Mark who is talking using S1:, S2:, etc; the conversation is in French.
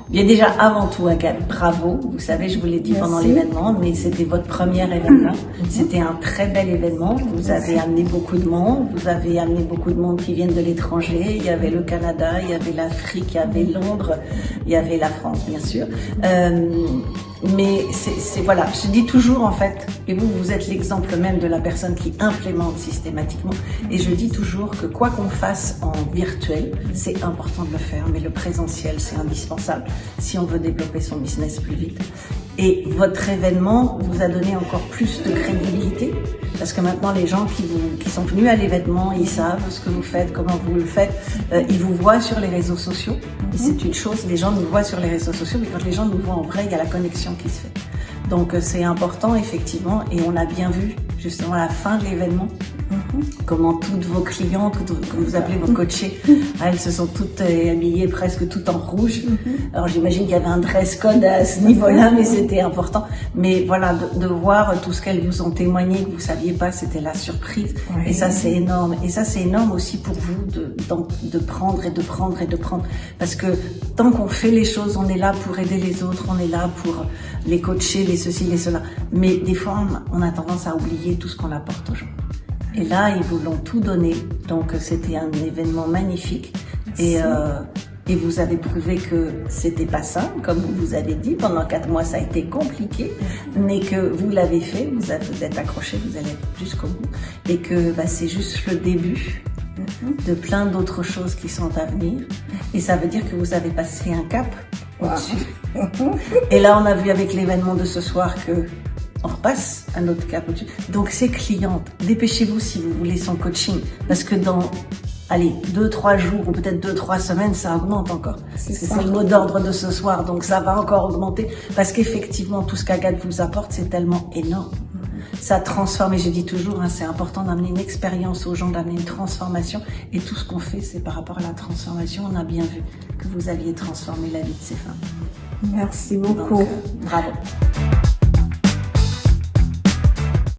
S1: Bien déjà, avant tout, Agathe, bravo. Vous savez, je vous l'ai dit pendant l'événement, mais c'était votre premier événement. C'était un très bel événement. Vous avez amené beaucoup de monde. Vous avez amené beaucoup de monde qui viennent de l'étranger. Il y avait le Canada, il y avait l'Afrique, il y avait Londres, il y avait la France, bien sûr. Mais voilà, je dis toujours en fait, et vous êtes l'exemple même de la personne qui implémente systématiquement, et je dis toujours que quoi qu'on fasse en virtuel, c'est important de le faire, mais le présentiel c'est indispensable si on veut développer son business plus vite. Et votre événement vous a donné encore plus de crédibilité, parce que maintenant les gens qui sont venus à l'événement, ils savent ce que vous faites, comment vous le faites, ils vous voient sur les réseaux sociaux. Et c'est une chose, les gens nous voient sur les réseaux sociaux, mais quand les gens nous voient en vrai, il y a la connexion qui se fait. Donc c'est important effectivement, et on a bien vu justement à la fin de l'événement comment toutes vos clientes, que vous appelez vos coachés, elles se sont toutes habillées presque toutes en rouge. Alors j'imagine qu'il y avait un dress code à ce niveau-là, mais c'était important. Mais voilà, de voir tout ce qu'elles vous ont témoigné, que vous saviez pas, c'était la surprise. Et ça c'est énorme. Et ça c'est énorme aussi pour vous de prendre et de prendre et de prendre. Parce que tant qu'on fait les choses, on est là pour aider les autres, on est là pour les coacher, les ceci, les cela. Mais des fois, on a tendance à oublier tout ce qu'on apporte aux gens. Et là, ils vous l'ont tout donné. Donc, c'était un événement magnifique. Et vous avez prouvé que c'était pas simple, comme vous avez dit. Pendant 4 mois, ça a été compliqué. Mais que vous l'avez fait, vous êtes accrochés, vous allez jusqu'au bout. Et que c'est juste le début de plein d'autres choses qui sont à venir. Et ça veut dire que vous avez passé un cap au-dessus. Et là, on a vu avec l'événement de ce soir que on repasse un autre cap au-dessus. Donc, ces clientes, dépêchez-vous si vous voulez son coaching. Parce que dans, 2-3 jours ou peut-être 2-3 semaines, ça augmente encore. C'est le mot d'ordre de ce soir. Donc, ça va encore augmenter. Parce qu'effectivement, tout ce qu'Agathe vous apporte, c'est tellement énorme. Ça transforme, et je dis toujours, c'est important d'amener une expérience aux gens, d'amener une transformation. Et tout ce qu'on fait, c'est par rapport à la transformation. On a bien vu que vous aviez transformé la vie de ces femmes.
S2: Merci beaucoup.
S1: Donc, bravo.